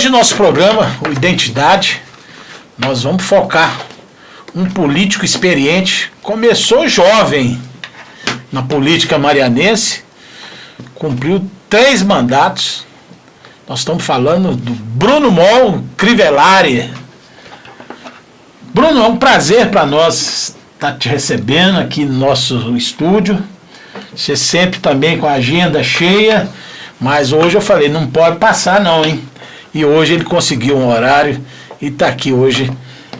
Hoje nosso programa, o Identidade, nós vamos focar um político experiente, começou jovem na política marianense, cumpriu 3 mandatos. Nós estamos falando do Bruno Mol Crivellari. Bruno, é um prazer para nós estar te recebendo aqui no nosso estúdio. Você sempre também com a agenda cheia, mas hoje eu falei, não pode passar não, hein? E hoje ele conseguiu um horário e está aqui hoje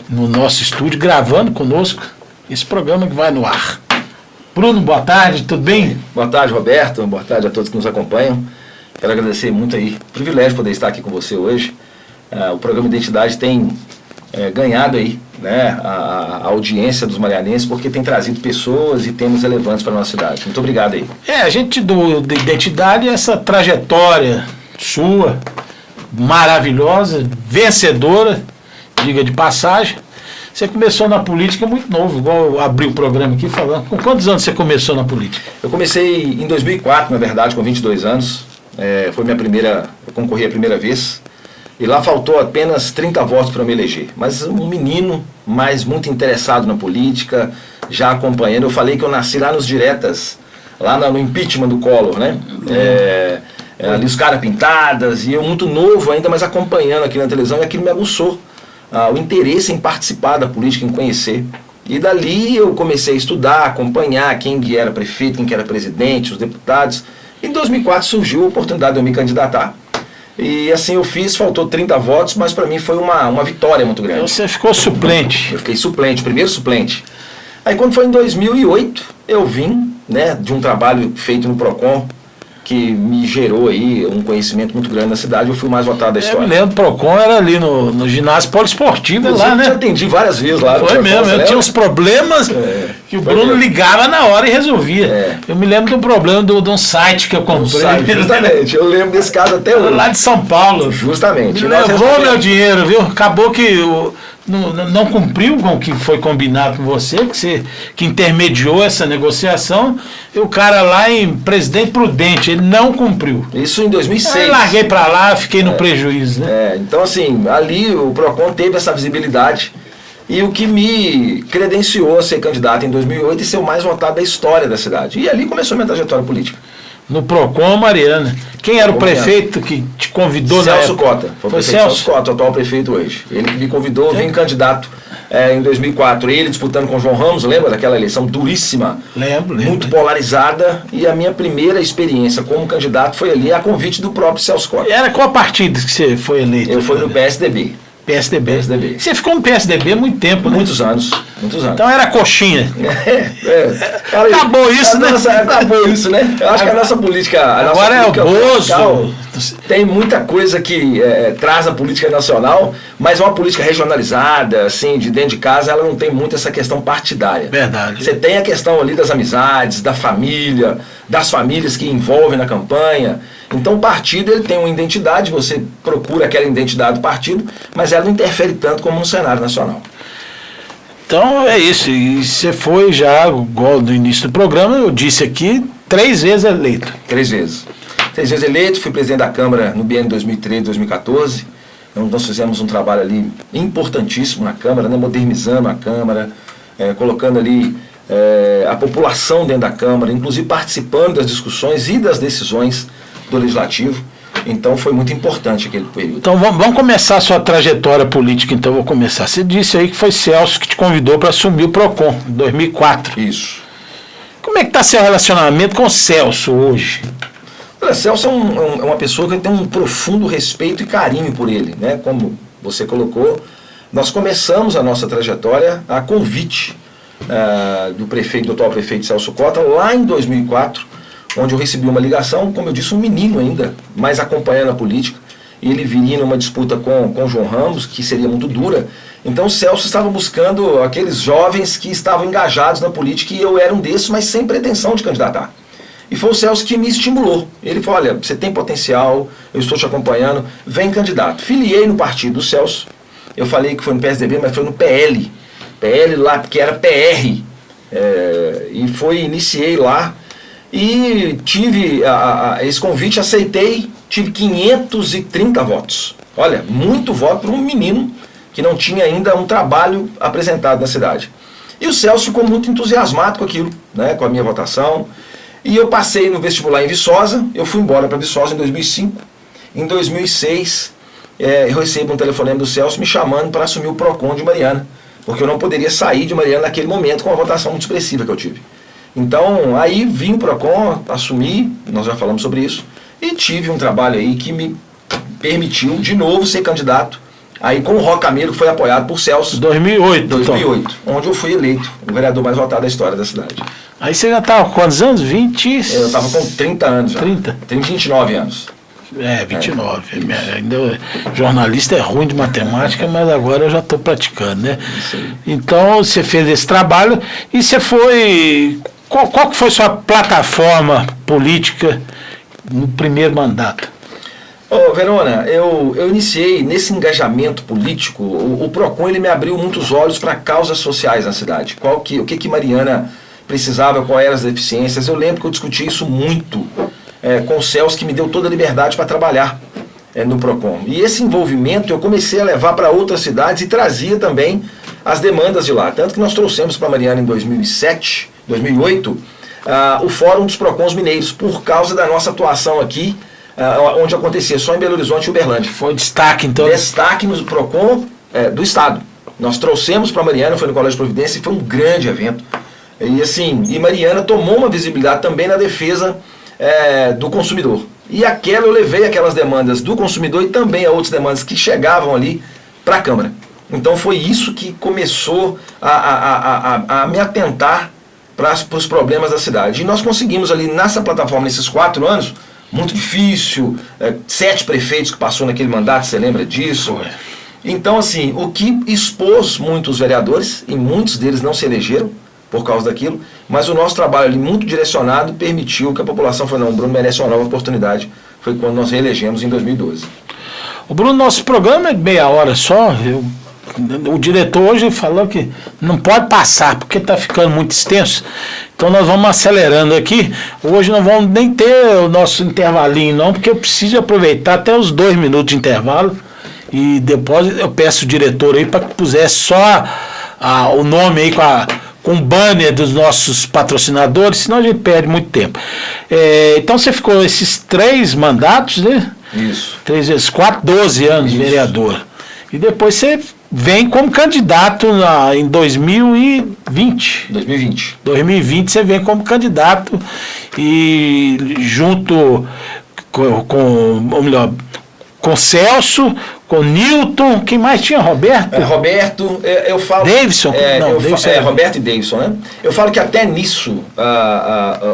no nosso estúdio gravando conosco esse programa que vai no ar. Bruno, boa tarde, tudo bem? Boa tarde, Roberto, boa tarde a todos que nos acompanham. Quero agradecer muito aí, privilégio poder estar aqui com você hoje. O programa Identidade tem ganhado aí, né, a audiência dos marianenses, porque tem trazido pessoas e temas relevantes para a nossa cidade. Muito obrigado aí. A gente do Identidade, essa trajetória sua, maravilhosa, vencedora, diga de passagem. Você começou na política muito novo, igual eu abri o programa aqui falando. Com quantos anos você começou na política? Eu comecei em 2004, na verdade, com 22 anos. Foi minha primeira, eu concorri a primeira vez. E lá faltou apenas 30 votos para me eleger. Mas um menino, mas muito interessado na política, já acompanhando. Eu falei que eu nasci lá nos Diretas, lá no impeachment do Collor, né? Ali os caras pintadas, e eu muito novo ainda, mas acompanhando aqui na televisão, e aquilo me aguçou. O interesse em participar da política, em conhecer. E dali eu comecei a estudar, acompanhar quem que era prefeito, quem que era presidente, os deputados. Em 2004 surgiu a oportunidade de eu me candidatar. E assim eu fiz, faltou 30 votos, mas para mim foi uma vitória muito grande. Você ficou suplente. Eu fiquei suplente, primeiro suplente. Aí quando foi em 2008, eu vim, né, de um trabalho feito no PROCON, que me gerou aí um conhecimento muito grande na cidade. Eu fui o mais votado da história. Eu me lembro, o PROCON era ali no ginásio poliesportivo lá, né? Eu te atendi várias vezes lá. Foi mesmo, eu tinha uns problemas que o Bruno ligava na hora e resolvia. Eu me lembro do problema de um site que eu comprei. Justamente, eu lembro desse caso até hoje. Lá de São Paulo. Justamente. Me levou meu dinheiro, viu? Acabou que não cumpriu com o que foi combinado com você, que intermediou essa negociação, e o cara lá em Presidente Prudente, ele não cumpriu. Isso em 2006. Aí larguei pra lá, fiquei no prejuízo, né? Então assim, ali o PROCON teve essa visibilidade, e o que me credenciou a ser candidato em 2008 e ser o mais votado da história da cidade. E ali começou a minha trajetória política. No PROCON, Mariana. Quem era o prefeito que te convidou? Celso Cota. Foi o prefeito Celso Cota, o atual prefeito hoje. Ele que me convidou, eu vim candidato em 2004. Ele disputando com o João Ramos, lembra daquela eleição duríssima? Lembro. Muito polarizada. E a minha primeira experiência como candidato foi ali a convite do próprio Celso Cota. E era qual partido que você foi eleito? Eu fui no PSDB. PSDB. Você ficou no PSDB há muito tempo, né? Muitos anos. Então era coxinha. Acabou isso, né? Acabou isso, né? Eu acho que a nossa política... Agora é o Bozo. Tem muita coisa que traz a política nacional, mas uma política regionalizada, assim, de dentro de casa, ela não tem muito essa questão partidária. Verdade. Você tem a questão ali das amizades, da família, das famílias que envolvem na campanha. Então o partido ele tem uma identidade, você procura aquela identidade do partido, mas ela não interfere tanto como no cenário nacional. Então é isso, e você foi já, igual no início do programa, eu disse aqui, 3 vezes eleito. 3 vezes. 3 vezes eleito, fui presidente da Câmara no biênio 2013 2014. Então nós fizemos um trabalho ali importantíssimo na Câmara, né, modernizando a Câmara, colocando ali a população dentro da Câmara, inclusive participando das discussões e das decisões do Legislativo. Então foi muito importante aquele período. Então vamos começar a sua trajetória política, então vou começar. Você disse aí que foi Celso que te convidou para assumir o PROCON, em 2004. Isso. Como é que está seu relacionamento com o Celso hoje? Olha, Celso é uma pessoa que tem um profundo respeito e carinho por ele, né? Como você colocou, nós começamos a nossa trajetória a convite do atual prefeito Celso Cota, lá em 2004, onde eu recebi uma ligação, como eu disse, um menino ainda, mas acompanhando a política. Ele viria numa disputa com o João Ramos, que seria muito dura. Então o Celso estava buscando aqueles jovens que estavam engajados na política, e eu era um desses, mas sem pretensão de candidatar. E foi o Celso que me estimulou. Ele falou, olha, você tem potencial, eu estou te acompanhando, vem candidato. Filiei no partido do Celso. Eu falei que foi no PSDB, mas foi no PL. PL lá, porque era PR. Iniciei lá. E tive esse convite, aceitei, tive 530 votos. Olha, muito voto para um menino que não tinha ainda um trabalho apresentado na cidade. E o Celso ficou muito entusiasmado com aquilo, né, com a minha votação. E eu passei no vestibular em Viçosa, eu fui embora para Viçosa em 2005. Em 2006, eu recebo um telefonema do Celso me chamando para assumir o PROCON de Mariana, porque eu não poderia sair de Mariana naquele momento com uma votação muito expressiva que eu tive. Então, aí vim o PROCON, assumi, nós já falamos sobre isso, e tive um trabalho aí que me permitiu de novo ser candidato, aí com o Roque Camelo, que foi apoiado por Celso. 2008. Então. Onde eu fui eleito o vereador mais votado da história da cidade. Aí você já estava com quantos anos? 20? Eu estava com 30 anos já. 30? Tenho 29 anos. 29. Ainda, jornalista é ruim de matemática, mas agora eu já estou praticando, né? Então você fez esse trabalho e você foi... Qual que foi sua plataforma política no primeiro mandato? Verona, eu iniciei nesse engajamento político, o PROCON ele me abriu muitos olhos para causas sociais na cidade. O que Mariana precisava, quais eram as deficiências. Eu lembro que eu discuti isso muito com o Celso, que me deu toda a liberdade para trabalhar no PROCON. E esse envolvimento eu comecei a levar para outras cidades e trazia também as demandas de lá. Tanto que nós trouxemos para Mariana em 2008, o Fórum dos PROCONs Mineiros, por causa da nossa atuação aqui, onde acontecia só em Belo Horizonte e Uberlândia. Foi destaque, então? Destaque no PROCON do Estado. Nós trouxemos para Mariana, foi no Colégio Providência, e foi um grande evento. E assim, Mariana tomou uma visibilidade também na defesa do consumidor. E eu levei aquelas demandas do consumidor e também a outras demandas que chegavam ali para a Câmara. Então foi isso que começou a me atentar para os problemas da cidade. E nós conseguimos ali nessa plataforma, nesses 4 anos, muito difícil, 7 prefeitos que passou naquele mandato, você lembra disso? Então assim, o que expôs muitos vereadores, e muitos deles não se elegeram por causa daquilo, mas o nosso trabalho ali muito direcionado permitiu que a população falou, não, o Bruno merece uma nova oportunidade. Foi quando nós reelegemos em 2012. O Bruno, nosso programa é de meia hora só. O diretor hoje falou que não pode passar, porque está ficando muito extenso. Então nós vamos acelerando aqui. Hoje não vamos nem ter o nosso intervalinho não, porque eu preciso aproveitar até os 2 minutos de intervalo. E depois eu peço o diretor aí para que pusesse só o nome aí com o banner dos nossos patrocinadores, senão a gente perde muito tempo. Então você ficou esses 3 mandatos, né? Isso. 3 vezes 4, 12 anos de vereador. E depois você vem como candidato em 2020. 2020 você vem como candidato e junto com Celso, com Newton, quem mais tinha? Roberto? Roberto, eu falo... Davidson? Roberto e Davidson, né? Eu falo que até nisso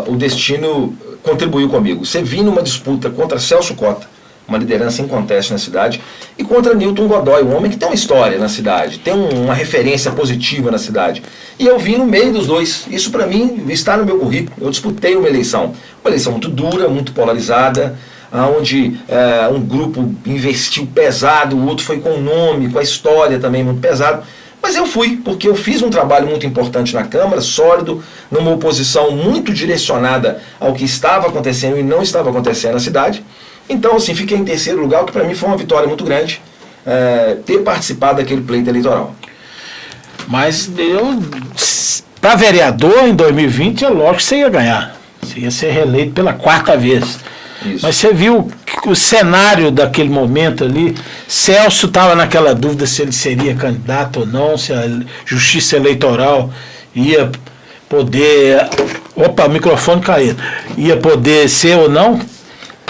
o destino contribuiu comigo. Você vinha numa disputa contra Celso Cota, uma liderança inconteste na cidade, e contra Newton Godoy, um homem que tem uma história na cidade, tem uma referência positiva na cidade. E eu vim no meio dos dois. Isso para mim está no meu currículo. Eu disputei uma eleição muito dura, muito polarizada, onde um grupo investiu pesado, o outro foi com o nome, com a história também muito pesado. Mas eu fui, porque eu fiz um trabalho muito importante na Câmara, sólido, numa oposição muito direcionada ao que estava acontecendo e não estava acontecendo na cidade. Então, assim, fiquei em terceiro lugar, o que para mim foi uma vitória muito grande, ter participado daquele pleito eleitoral. Mas para vereador em 2020, é lógico que você ia ganhar. Você ia ser reeleito pela 4ª vez. Isso. Mas você viu o cenário daquele momento ali, Celso estava naquela dúvida se ele seria candidato ou não, se a justiça eleitoral ia poder... Opa, o microfone caiu. Ia poder ser ou não,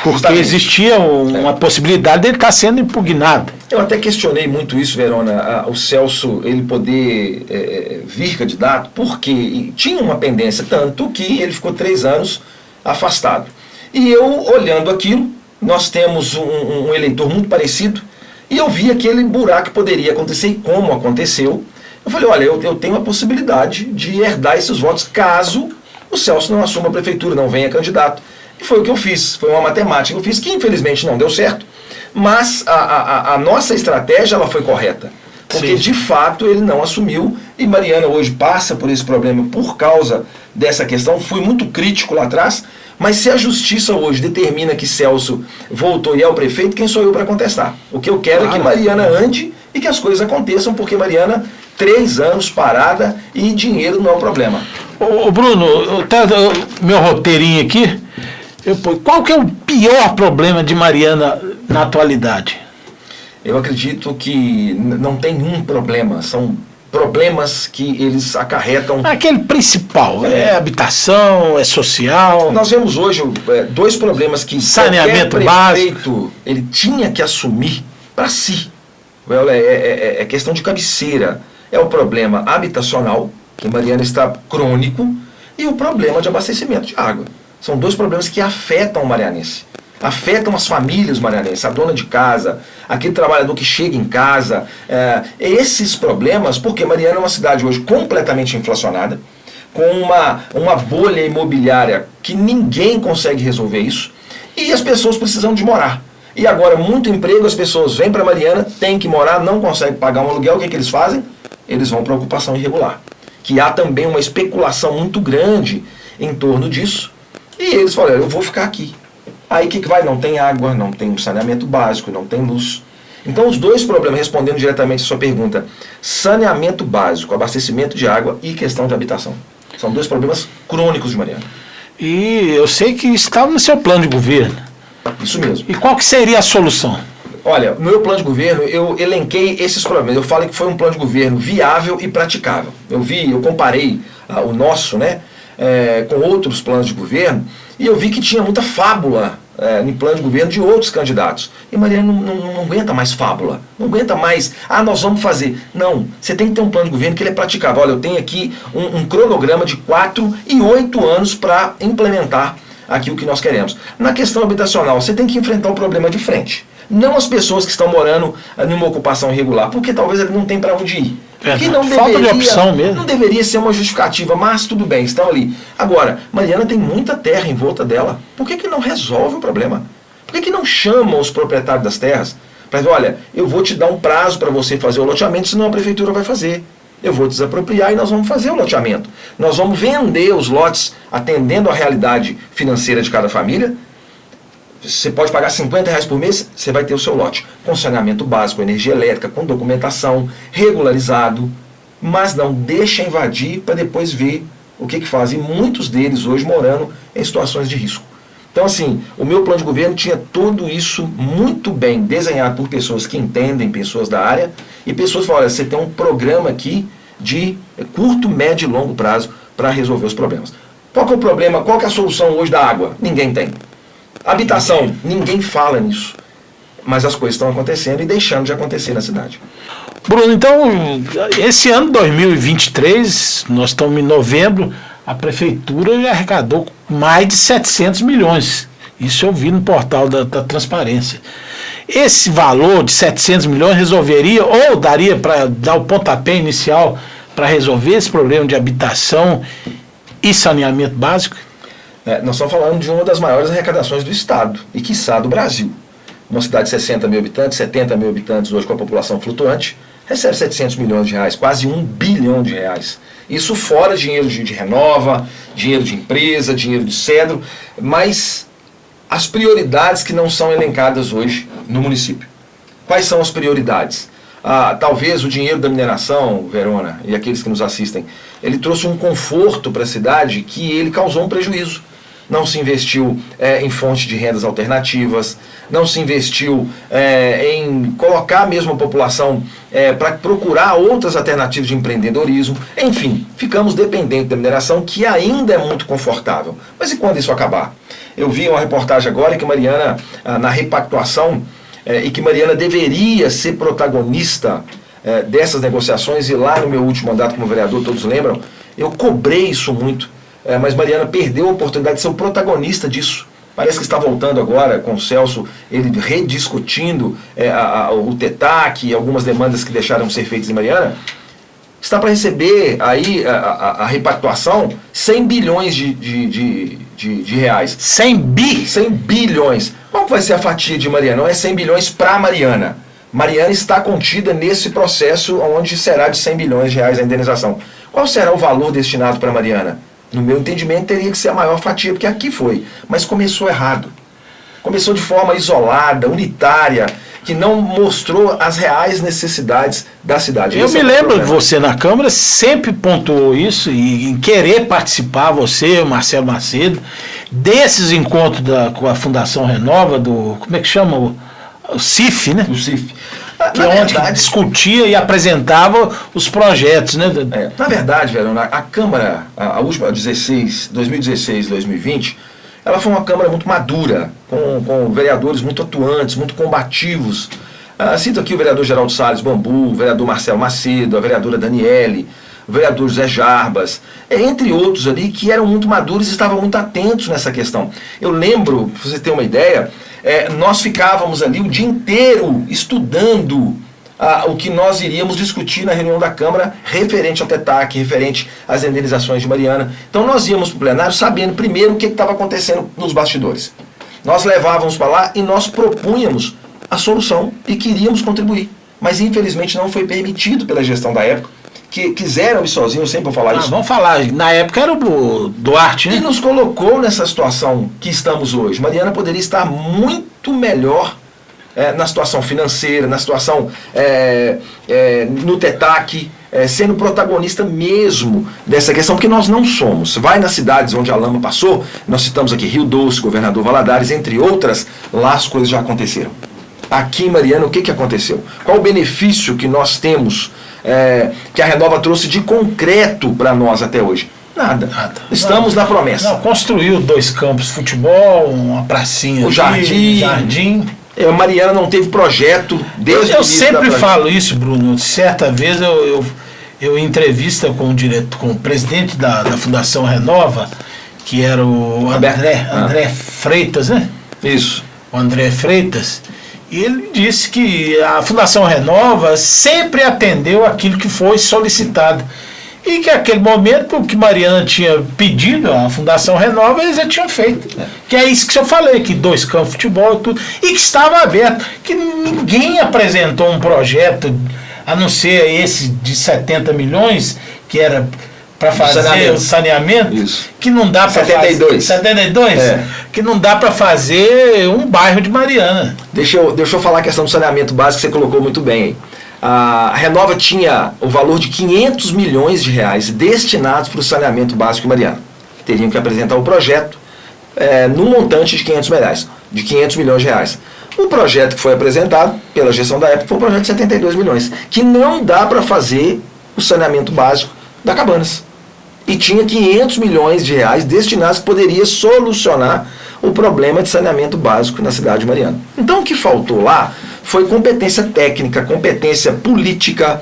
porque existia uma possibilidade dele estar sendo impugnado. Eu até questionei muito isso, Verona, o Celso ele poder vir candidato, porque tinha uma pendência, tanto que ele ficou 3 anos afastado. E eu, olhando aquilo, nós temos um eleitor muito parecido, e eu vi aquele buraco que poderia acontecer, e como aconteceu. Eu falei, olha, eu tenho a possibilidade de herdar esses votos, caso o Celso não assuma a prefeitura, não venha candidato. E foi o que eu fiz, foi uma matemática que eu fiz, que infelizmente não deu certo, mas a nossa estratégia ela foi correta. Porque de fato ele não assumiu, e Mariana hoje passa por esse problema por causa dessa questão. Fui muito crítico lá atrás, Mas se a justiça hoje determina que Celso voltou e é o prefeito, quem sou eu para contestar? O que eu quero é que Mariana ande e que as coisas aconteçam, porque Mariana, 3 anos parada e dinheiro não é o problema. Ô Bruno, meu roteirinho aqui, qual que é o pior problema de Mariana na atualidade? Eu acredito que não tem um problema, são problemas que eles acarretam... Aquele principal, é habitação, é social... Nós vemos hoje 2 problemas que saneamento prefeito básico. Ele tinha que assumir para si. É questão de cabeceira. É o problema habitacional, que Mariana está crônico, e o problema de abastecimento de água. São 2 problemas que afetam o marianense. Afetam as famílias marianenses, a dona de casa, aquele trabalhador que chega em casa. Esses problemas, porque Mariana é uma cidade hoje completamente inflacionada, com uma bolha imobiliária que ninguém consegue resolver isso, e as pessoas precisam de morar. E agora, muito emprego, as pessoas vêm para Mariana, têm que morar, não conseguem pagar um aluguel, o que eles fazem? Eles vão para a ocupação irregular. Que há também uma especulação muito grande em torno disso, e eles falam, eu vou ficar aqui. Aí o que vai? Não tem água, não tem saneamento básico, não tem luz. Então os 2 problemas, respondendo diretamente a sua pergunta, saneamento básico, abastecimento de água e questão de habitação. São 2 problemas crônicos de Mariana. E eu sei que estava no seu plano de governo. Isso mesmo. E qual que seria a solução? Olha, no meu plano de governo, eu elenquei esses problemas. Eu falei que foi um plano de governo viável e praticável. Eu comparei o nosso, com outros planos de governo, e eu vi que tinha muita fábula em plano de governo de outros candidatos. E Mariana não aguenta mais fábula, não aguenta mais, nós vamos fazer. Não, você tem que ter um plano de governo que ele é praticável. Olha, eu tenho aqui um cronograma de 4 e 8 anos para implementar aquilo que nós queremos. Na questão habitacional, você tem que enfrentar o problema de frente. Não as pessoas que estão morando em uma ocupação irregular, porque talvez ele não tem para onde ir. Que não falta de opção mesmo. Não deveria ser uma justificativa, mas tudo bem, estão ali. Agora, Mariana tem muita terra em volta dela. Por que não resolve o problema? Por que não chama os proprietários das terras para dizer, olha, eu vou te dar um prazo para você fazer o loteamento, senão a prefeitura vai fazer. Eu vou desapropriar e nós vamos fazer o loteamento. Nós vamos vender os lotes atendendo à realidade financeira de cada família. Você pode pagar R$50 por mês, você vai ter o seu lote. Com saneamento básico, energia elétrica, com documentação, regularizado. Mas não deixa invadir para depois ver o que faz. E muitos deles hoje morando em situações de risco. Então assim, o meu plano de governo tinha tudo isso muito bem desenhado por pessoas que entendem, pessoas da área. E pessoas falam, olha, você tem um programa aqui de curto, médio e longo prazo para resolver os problemas. Qual que é o problema? Qual que é a solução hoje da água? Ninguém tem. Habitação, ninguém fala nisso. Mas as coisas estão acontecendo e deixando de acontecer na cidade. Bruno, então, esse ano 2023, nós estamos em novembro, a prefeitura já arrecadou mais de 700 milhões. Isso eu vi no portal da Transparência. Esse valor de 700 milhões resolveria, ou daria para dar o pontapé inicial para resolver esse problema de habitação e saneamento básico? Nós estamos falando de uma das maiores arrecadações do Estado e, quiçá, do Brasil. Uma cidade de 60 mil habitantes, 70 mil habitantes hoje com a população flutuante, recebe 700 milhões de reais, quase R$1 bilhão. Isso fora dinheiro de Renova, dinheiro de empresa, dinheiro de Cedro, mas as prioridades que não são elencadas hoje no município. Quais são as prioridades? Talvez o dinheiro da mineração, Verona, e aqueles que nos assistem, ele trouxe um conforto para a cidade que ele causou um prejuízo. Não se investiu em fontes de rendas alternativas, não se investiu em colocar mesmo a população para procurar outras alternativas de empreendedorismo. Enfim, ficamos dependentes da mineração, que ainda é muito confortável. Mas e quando isso acabar? Eu vi uma reportagem agora que Mariana, na repactuação, e que Mariana deveria ser protagonista dessas negociações, e lá no meu último mandato como vereador, todos lembram, eu cobrei isso muito. Mas Mariana perdeu a oportunidade de ser o protagonista disso. Parece que está voltando agora com o Celso, ele rediscutindo o TETAC e algumas demandas que deixaram de ser feitas em Mariana. Está para receber aí a repactuação 100 bilhões de reais. 100 bi? 100 bilhões. Qual vai ser a fatia de Mariana? Não é 100 bilhões para Mariana. Mariana está contida nesse processo onde será de 100 bilhões de reais a indenização. Qual será o valor destinado para Mariana? No meu entendimento, teria que ser a maior fatia, porque aqui foi. Mas começou errado. Começou de forma isolada, unitária, que não mostrou as reais necessidades da cidade. Eu me lembro que você na Câmara sempre pontuou isso, e em querer participar, você, o Marcelo Macedo, desses encontros com a Fundação Renova, como é que chama? O CIF, né? O CIF. Que é onde discutia e apresentava os projetos, né? Na verdade, velho, a Câmara, a última 2016-2020, ela foi uma Câmara muito madura, com vereadores muito atuantes, muito combativos. Cito aqui o vereador Geraldo Salles Bambu, o vereador Marcelo Macedo, a vereadora Daniele, o vereador José Jarbas, entre outros ali que eram muito maduros e estavam muito atentos nessa questão. Eu lembro, para você ter uma ideia, nós ficávamos ali o dia inteiro estudando o que nós iríamos discutir na reunião da Câmara referente ao TETAC, referente às indenizações de Mariana. Então nós íamos para o plenário sabendo primeiro o que estava acontecendo nos bastidores. Nós levávamos para lá e nós propunhamos a solução e queríamos contribuir. Mas infelizmente não foi permitido pela gestão da época, que quiseram ir sozinhos, sempre vou falar isso. Vamos falar, na época era o Duarte, né? E nos colocou nessa situação que estamos hoje. Mariana poderia estar muito melhor na situação financeira, na situação no TETAC, sendo protagonista mesmo dessa questão, porque nós não somos. Vai nas cidades onde a lama passou, nós citamos aqui Rio Doce, Governador Valadares, entre outras, lá as coisas já aconteceram. Aqui em Mariana, o que aconteceu? Qual o benefício que nós temos, que a Renova trouxe de concreto para nós até hoje? Nada. Estamos na promessa. Não, construiu 2 campos de futebol, uma pracinha, o jardim. Mariana não teve projeto desde o Eu sempre falo isso, Bruno. Certa vez eu em entrevista com o presidente da Fundação Renova, que era o André Freitas, né? Isso. O André Freitas. E ele disse que a Fundação Renova sempre atendeu aquilo que foi solicitado. E que naquele momento o que Mariana tinha pedido, a Fundação Renova, eles já tinham feito. Que é isso que eu falei, que 2 campos de futebol e tudo. E que estava aberto. Que ninguém apresentou um projeto, a não ser esse de 70 milhões, que era para fazer o saneamento, isso. Que não dá para fazer... 72? Que não dá para fazer um bairro de Mariana. Deixa eu falar a questão do saneamento básico que você colocou muito bem aí. A Renova tinha o valor de 500 milhões de reais destinados para o saneamento básico de Mariana. Teriam que apresentar o projeto no montante de 500 milhões de reais. O projeto que foi apresentado pela gestão da época foi um projeto de 72 milhões, que não dá para fazer o saneamento básico da Cabanas. E tinha 500 milhões de reais destinados que poderia solucionar o problema de saneamento básico na cidade de Mariana. Então o que faltou lá foi competência técnica, competência política,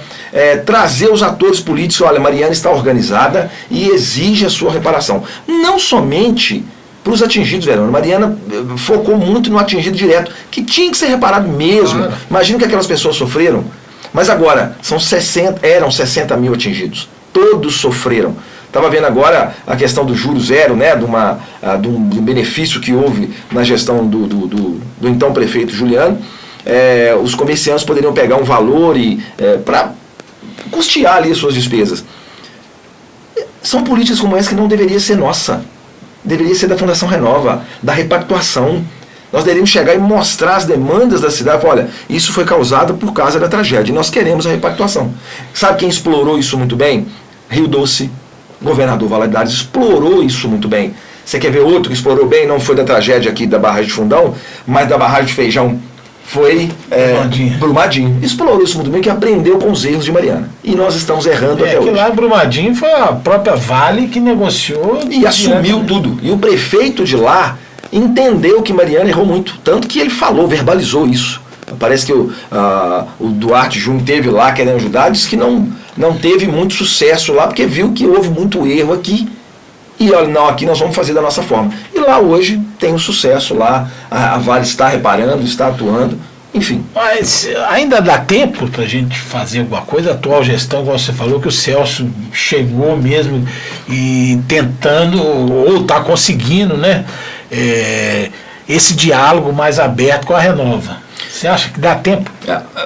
trazer os atores políticos, olha, Mariana está organizada e exige a sua reparação. Não somente para os atingidos, Verona. Mariana focou muito no atingido direto, que tinha que ser reparado mesmo. Claro. Imagina que aquelas pessoas sofreram. Mas agora, eram 60 mil atingidos. Todos sofreram. Estava vendo agora a questão do juro zero, né, de um benefício que houve na gestão do então prefeito Juliano. Os comerciantes poderiam pegar um valor para custear ali as suas despesas. São políticas como essa que não deveria ser nossa. Deveria ser da Fundação Renova, da repactuação. Nós deveríamos chegar e mostrar as demandas da cidade. Olha, isso foi causado por causa da tragédia e nós queremos a repactuação. Sabe quem explorou isso muito bem? Rio Doce. Governador Valadares explorou isso muito bem. Você quer ver outro que explorou bem? Não foi da tragédia aqui da barragem de Fundão, mas da barragem de Feijão. Foi Brumadinho. Explorou isso muito bem, que aprendeu com os erros de Mariana. E nós estamos errando até hoje. Lá em Brumadinho foi a própria Vale que negociou. E assumiu tudo. E o prefeito de lá entendeu que Mariana errou muito. Tanto que ele verbalizou isso. Parece que o Duarte Júnior teve lá querendo ajudar, disse que não teve muito sucesso lá, porque viu que houve muito erro aqui. E olha, não, aqui nós vamos fazer da nossa forma. E lá hoje tem um sucesso lá, a Vale está reparando, está atuando, enfim. Mas ainda dá tempo para a gente fazer alguma coisa? A atual gestão, como você falou, que o Celso chegou mesmo e tentando, ou está conseguindo, né, esse diálogo mais aberto com a Renova. Você acha que dá tempo?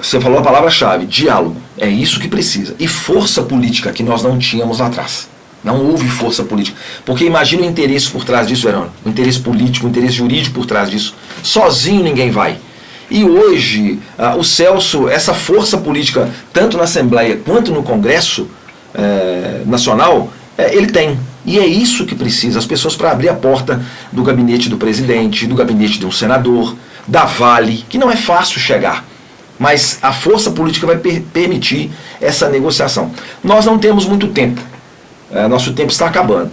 Você falou a palavra-chave, diálogo. É isso que precisa. E força política que nós não tínhamos lá atrás. Não houve força política. Porque imagina o interesse por trás disso, Verão. O interesse político, o interesse jurídico por trás disso. Sozinho ninguém vai. E hoje, o Celso, essa força política, tanto na Assembleia quanto no Congresso Nacional, ele tem. E é isso que precisa, as pessoas para abrir a porta do gabinete do presidente, do gabinete de um senador, da Vale, que não é fácil chegar. Mas a força política vai permitir essa negociação. Nós não temos muito tempo. Nosso tempo está acabando.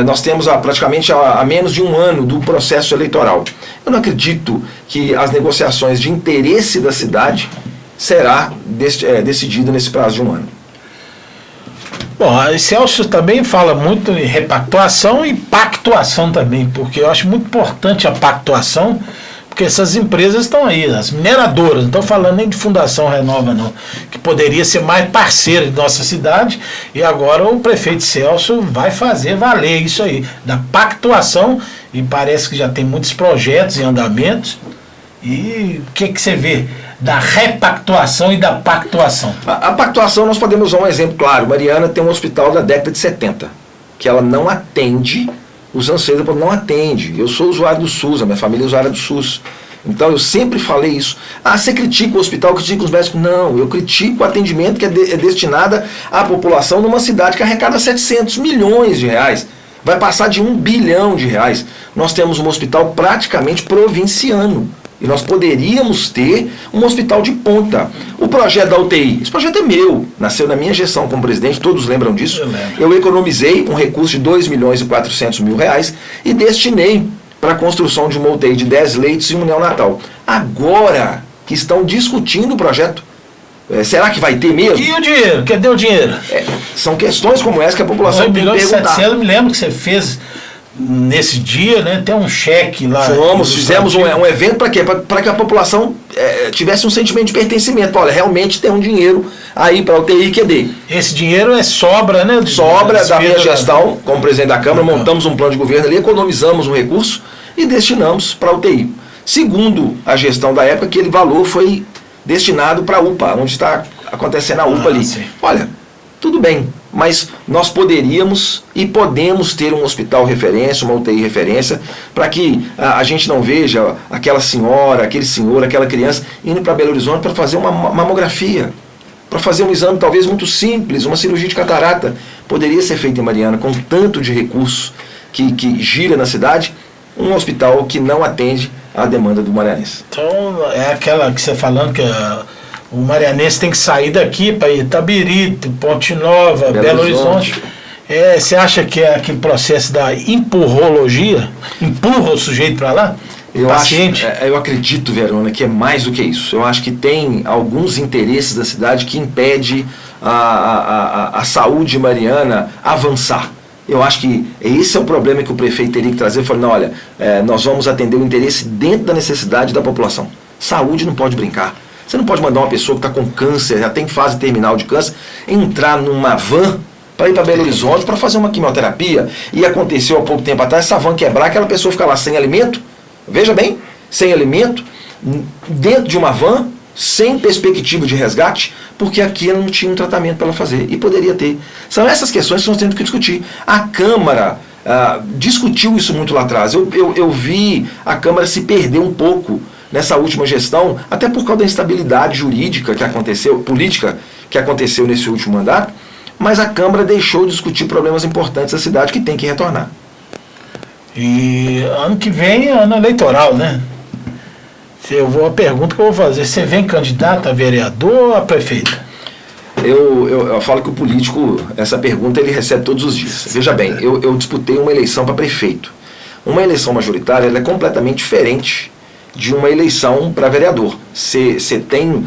Nós temos praticamente a menos de um ano do processo eleitoral. Eu não acredito que as negociações de interesse da cidade será decidida nesse prazo de um ano. Bom, o Celso também fala muito em repactuação e pactuação também, porque eu acho muito importante a pactuação, porque essas empresas estão aí, as mineradoras, não estou falando nem de Fundação Renova não, que poderia ser mais parceira de nossa cidade, e agora o prefeito Celso vai fazer valer isso aí, da pactuação, e parece que já tem muitos projetos em andamentos. E o que você vê da repactuação e da pactuação? A pactuação nós podemos usar um exemplo claro. Mariana tem um hospital da década de 70, que ela não atende os anseios, não atende. Eu sou usuário do SUS, a minha família é usuária do SUS. Então eu sempre falei isso. Você critica o hospital, critica os médicos? Não, eu critico o atendimento que é destinado à população numa cidade que arrecada 700 milhões de reais. Vai passar de 1 bilhão de reais. Nós temos um hospital praticamente provinciano. E nós poderíamos ter um hospital de ponta. O projeto da UTI, esse projeto é meu, nasceu na minha gestão como presidente, todos lembram disso? Eu economizei um recurso de 2 milhões e 400 mil reais e destinei para a construção de uma UTI de 10 leitos e um neonatal. Agora que estão discutindo o projeto, será que vai ter mesmo? E o dinheiro? Cadê o dinheiro? São questões como essa que a população tem que perguntar. 700, eu me lembro que você fez nesse dia, né? Tem um cheque lá. Fizemos um evento para quê? Para que a população tivesse um sentimento de pertencimento. Olha, realmente tem um dinheiro aí para o UTI e QD. Esse dinheiro sobra, né? Sobra da minha gestão, como presidente da Câmara, montamos um plano de governo ali, economizamos um recurso e destinamos para a UTI. Segundo a gestão da época, aquele valor foi destinado para a UPA, onde está acontecendo a UPA ali. Sim. Olha, tudo bem, mas nós poderíamos e podemos ter um hospital referência, uma UTI referência, para que a gente não veja aquela senhora, aquele senhor, aquela criança indo para Belo Horizonte para fazer uma mamografia, para fazer um exame talvez muito simples, uma cirurgia de catarata. Poderia ser feito em Mariana, com tanto de recurso que gira na cidade, um hospital que não atende à demanda do marianense. Então, é aquela que você falando que o marianense tem que sair daqui para Itabirito, Ponte Nova, Belo Horizonte. Você acha que é aquele processo da empurrologia? Empurra o sujeito para lá? Eu acredito, Verona, que é mais do que isso. Eu acho que tem alguns interesses da cidade que impede a saúde mariana avançar. Eu acho que esse é o problema que o prefeito teria que trazer. Falei, não, olha, nós vamos atender o interesse dentro da necessidade da população. Saúde não pode brincar. Você não pode mandar uma pessoa que está com câncer, já tem fase terminal de câncer, entrar numa van para ir para Belo Horizonte para fazer uma quimioterapia. E aconteceu há pouco tempo atrás, essa van quebrar, aquela pessoa ficar lá sem alimento, veja bem, sem alimento, dentro de uma van, sem perspectiva de resgate, porque aqui ela não tinha um tratamento para ela fazer, e poderia ter. São essas questões que nós temos que discutir. A Câmara discutiu isso muito lá atrás. Eu vi a Câmara se perder um pouco nessa última gestão, até por causa da instabilidade jurídica que aconteceu, política que aconteceu nesse último mandato, mas a Câmara deixou de discutir problemas importantes da cidade que tem que retornar. E ano que vem é ano eleitoral, né? A pergunta que eu vou fazer, você vem candidato a vereador ou a prefeito? Eu falo que o político, essa pergunta ele recebe todos os dias. Veja bem, eu disputei uma eleição para prefeito. Uma eleição majoritária ela é completamente diferente de uma eleição para vereador. Você tem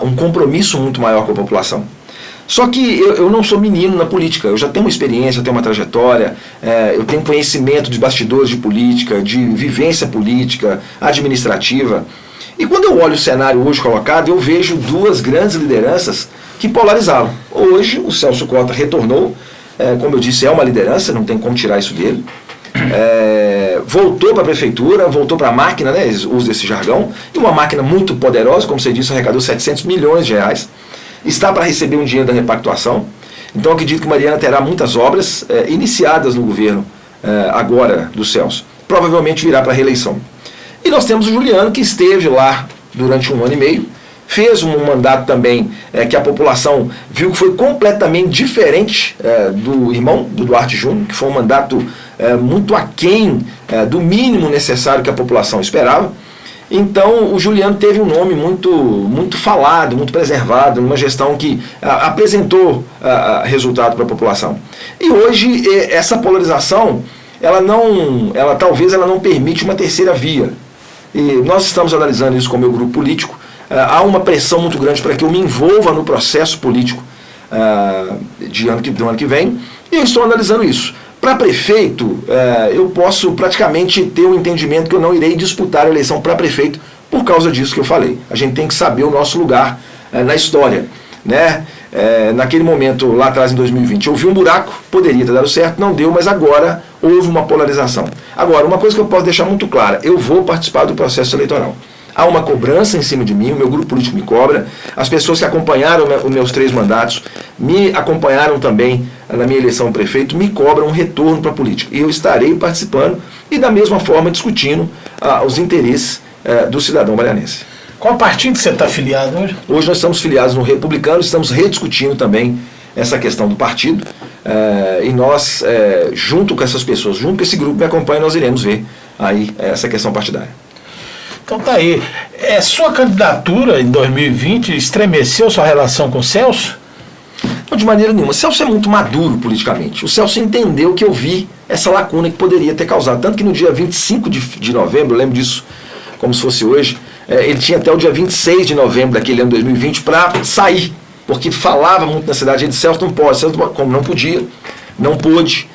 um compromisso muito maior com a população. Só que eu não sou menino na política, eu já tenho uma experiência, eu tenho uma trajetória, eu tenho conhecimento de bastidores de política, de vivência política, administrativa. E quando eu olho o cenário hoje colocado, eu vejo duas grandes lideranças que polarizaram. Hoje o Celso Cota retornou, como eu disse, é uma liderança, não tem como tirar isso dele. Voltou para a prefeitura, voltou para a máquina, né, usa esse jargão, e uma máquina muito poderosa, como você disse, arrecadou 700 milhões de reais. Está para receber um dinheiro da repactuação. Então acredito que Mariana terá muitas obras iniciadas no governo agora do Celso. Provavelmente virá para a reeleição. E nós temos o Juliano, que esteve lá durante 1 ano e meio, fez um mandato também que a população viu que foi completamente diferente do irmão, do Duarte Júnior, que foi um mandato muito aquém do mínimo necessário que a população esperava. Então o Juliano teve um nome muito falado, muito preservado, numa gestão que apresentou resultado para a população. E hoje essa polarização, talvez ela não permite uma terceira via. E nós estamos analisando isso com o meu grupo político. Há uma pressão muito grande para que eu me envolva no processo político do ano que vem, e eu estou analisando isso. Para prefeito, eu posso praticamente ter um entendimento que eu não irei disputar a eleição para prefeito por causa disso que eu falei. A gente tem que saber o nosso lugar na história, né? Naquele momento, lá atrás em 2020, eu vi um buraco, poderia ter dado certo, não deu, mas agora houve uma polarização. Agora, uma coisa que eu posso deixar muito clara, eu vou participar do processo eleitoral. Há uma cobrança em cima de mim, o meu grupo político me cobra, as pessoas que acompanharam os meus 3 mandatos, me acompanharam também na minha eleição prefeito, me cobram um retorno para a política. E eu estarei participando e da mesma forma discutindo os interesses do cidadão marianense. Qual partido que você está afiliado hoje? Hoje nós estamos filiados no Republicano, estamos rediscutindo também essa questão do partido, e nós, junto com essas pessoas, junto com esse grupo que me acompanha, nós iremos ver aí essa questão partidária. Então tá aí. Sua candidatura em 2020 estremeceu sua relação com o Celso? Não, de maneira nenhuma. O Celso é muito maduro politicamente. O Celso entendeu que eu vi essa lacuna que poderia ter causado. Tanto que no dia 25 de novembro, eu lembro disso como se fosse hoje, ele tinha até o dia 26 de novembro daquele ano 2020 para sair, porque falava muito na cidade. Ele disse: Celso não pode. Celso, como não podia, não pôde.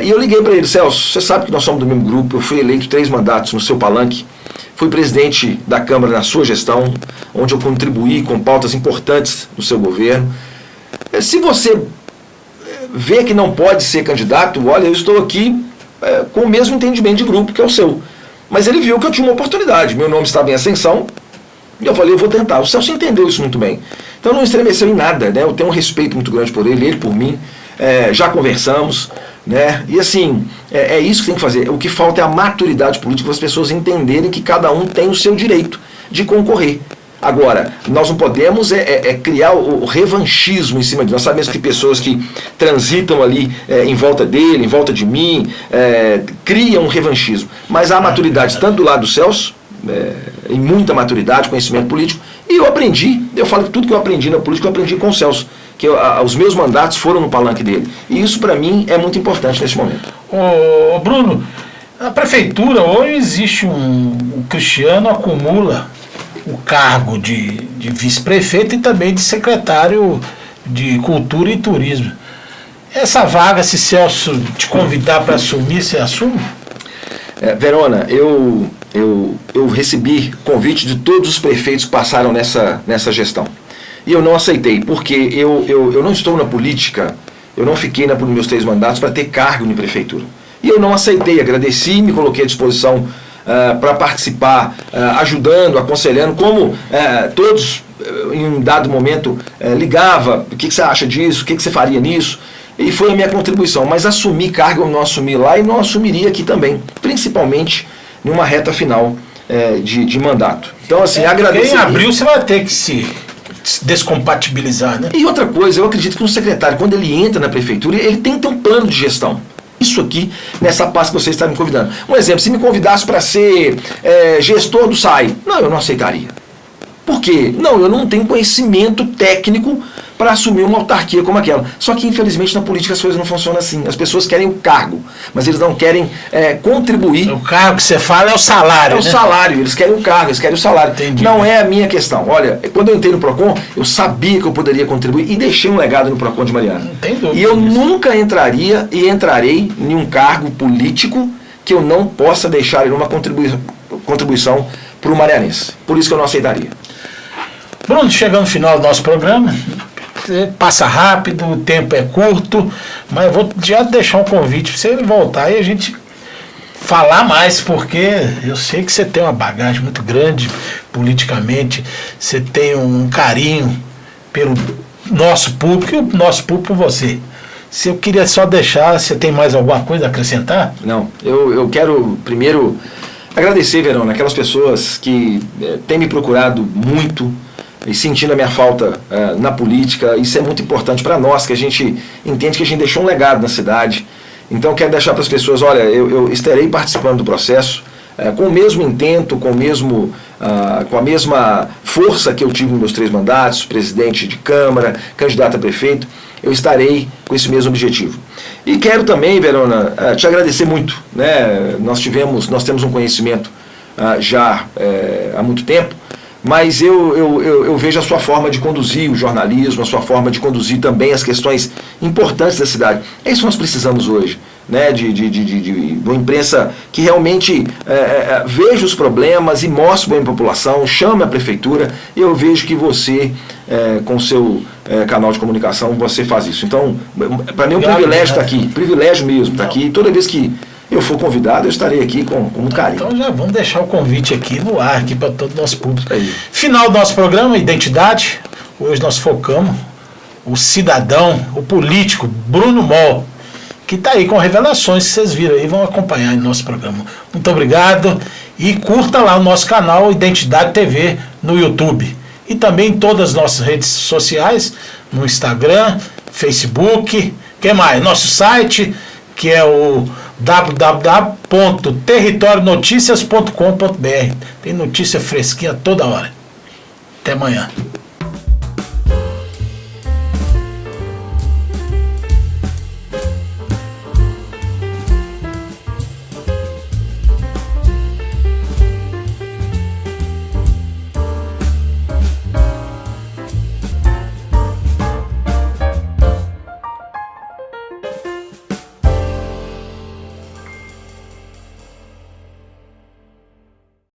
E eu liguei para ele: Celso, você sabe que nós somos do mesmo grupo, eu fui eleito 3 mandatos no seu palanque, fui presidente da Câmara na sua gestão, onde eu contribuí com pautas importantes no seu governo. Se você vê que não pode ser candidato, olha, eu estou aqui com o mesmo entendimento de grupo que é o seu. Mas ele viu que eu tinha uma oportunidade, meu nome estava em ascensão, e eu falei: eu vou tentar. O Celso entendeu isso muito bem. Então não estremeceu em nada, né? Eu tenho um respeito muito grande por ele por mim, já conversamos, né? E assim, é isso que tem que fazer. O que falta é a maturidade política, para as pessoas entenderem que cada um tem o seu direito de concorrer. Agora, nós não podemos criar o revanchismo em cima de nós. Sabemos que pessoas que transitam ali em volta dele, em volta de mim, criam um revanchismo. Mas há maturidade tanto do lado do Celso, em muita maturidade, conhecimento político, e eu falo que tudo que eu aprendi na política, eu aprendi com o Celso, que os meus mandatos foram no palanque dele. E isso para mim é muito importante nesse momento. Ô Bruno, na prefeitura hoje existe o Cristiano acumula o cargo de vice-prefeito e também de secretário de Cultura e Turismo. Essa vaga, se Celso te convidar para assumir, você assume? Verona, eu recebi convite de todos os prefeitos que passaram nessa gestão. E eu não aceitei, porque eu não estou na política, eu não fiquei nos meus 3 mandatos para ter cargo em prefeitura. E eu não aceitei, agradeci, me coloquei à disposição para participar, ajudando, aconselhando, como todos em um dado momento ligava: o que você acha disso, o que você faria nisso, e foi a minha contribuição. Mas assumir cargo eu não assumi lá e não assumiria aqui também, principalmente numa reta final de mandato. Então assim, agradeço. Em abril você vai ter que se descompatibilizar, né? E outra coisa, eu acredito que um secretário, quando ele entra na prefeitura, ele tem que ter um plano de gestão. Isso aqui, nessa pasta que você está me convidando. Um exemplo, se me convidasse para ser gestor do SAI, não, eu não aceitaria. Por quê? Não, eu não tenho conhecimento técnico para assumir uma autarquia como aquela. Só que, infelizmente, na política as coisas não funcionam assim. As pessoas querem o cargo, mas eles não querem contribuir. O cargo que você fala é o salário, É o salário, eles querem o cargo, eles querem o salário. Entendi. Não é a minha questão. Olha, quando eu entrei no PROCON, eu sabia que eu poderia contribuir e deixei um legado no PROCON de Mariana. Não tem dúvida. E eu nunca entraria e entrarei em um cargo político que eu não possa deixar em uma contribuição para o marianense. Por isso que eu não aceitaria. Bruno, chegando no final do nosso programa, passa rápido, o tempo é curto, mas eu vou já deixar um convite para você voltar e a gente falar mais, porque eu sei que você tem uma bagagem muito grande politicamente, você tem um carinho pelo nosso público e o nosso público por você. Se eu queria só deixar, você tem mais alguma coisa a acrescentar? Não, eu quero primeiro agradecer, Verona, aquelas pessoas que têm me procurado muito e sentindo a minha falta na política. Isso é muito importante para nós, que a gente entende que a gente deixou um legado na cidade. Então, quero deixar para as pessoas, olha, eu estarei participando do processo com o mesmo intento, com a mesma força que eu tive nos meus 3 mandatos, presidente de Câmara, candidato a prefeito. Eu estarei com esse mesmo objetivo. E quero também, Verona, te agradecer muito, né? Nós temos um conhecimento já há muito tempo, mas eu vejo a sua forma de conduzir o jornalismo, a sua forma de conduzir também as questões importantes da cidade. É isso que nós precisamos hoje, né? De uma imprensa que realmente veja os problemas e mostre bem a população, chame a prefeitura. E eu vejo que você, com o seu canal de comunicação, você faz isso. Então, para mim é um privilégio estar aqui, privilégio mesmo estar aqui. Toda vez que eu for convidado, eu estarei aqui com muito carinho. Então já vamos deixar o convite aqui no ar, aqui para todo o nosso público. Final do nosso programa, Identidade. Hoje nós focamos o cidadão, o político, Bruno Moll, que está aí com revelações que vocês viram aí, vão acompanhar no nosso programa. Muito obrigado e curta lá o nosso canal Identidade TV no YouTube. E também em todas as nossas redes sociais, no Instagram, Facebook, que mais? Nosso site, que é o www.territorionoticias.com.br. Tem notícia fresquinha toda hora. Até amanhã.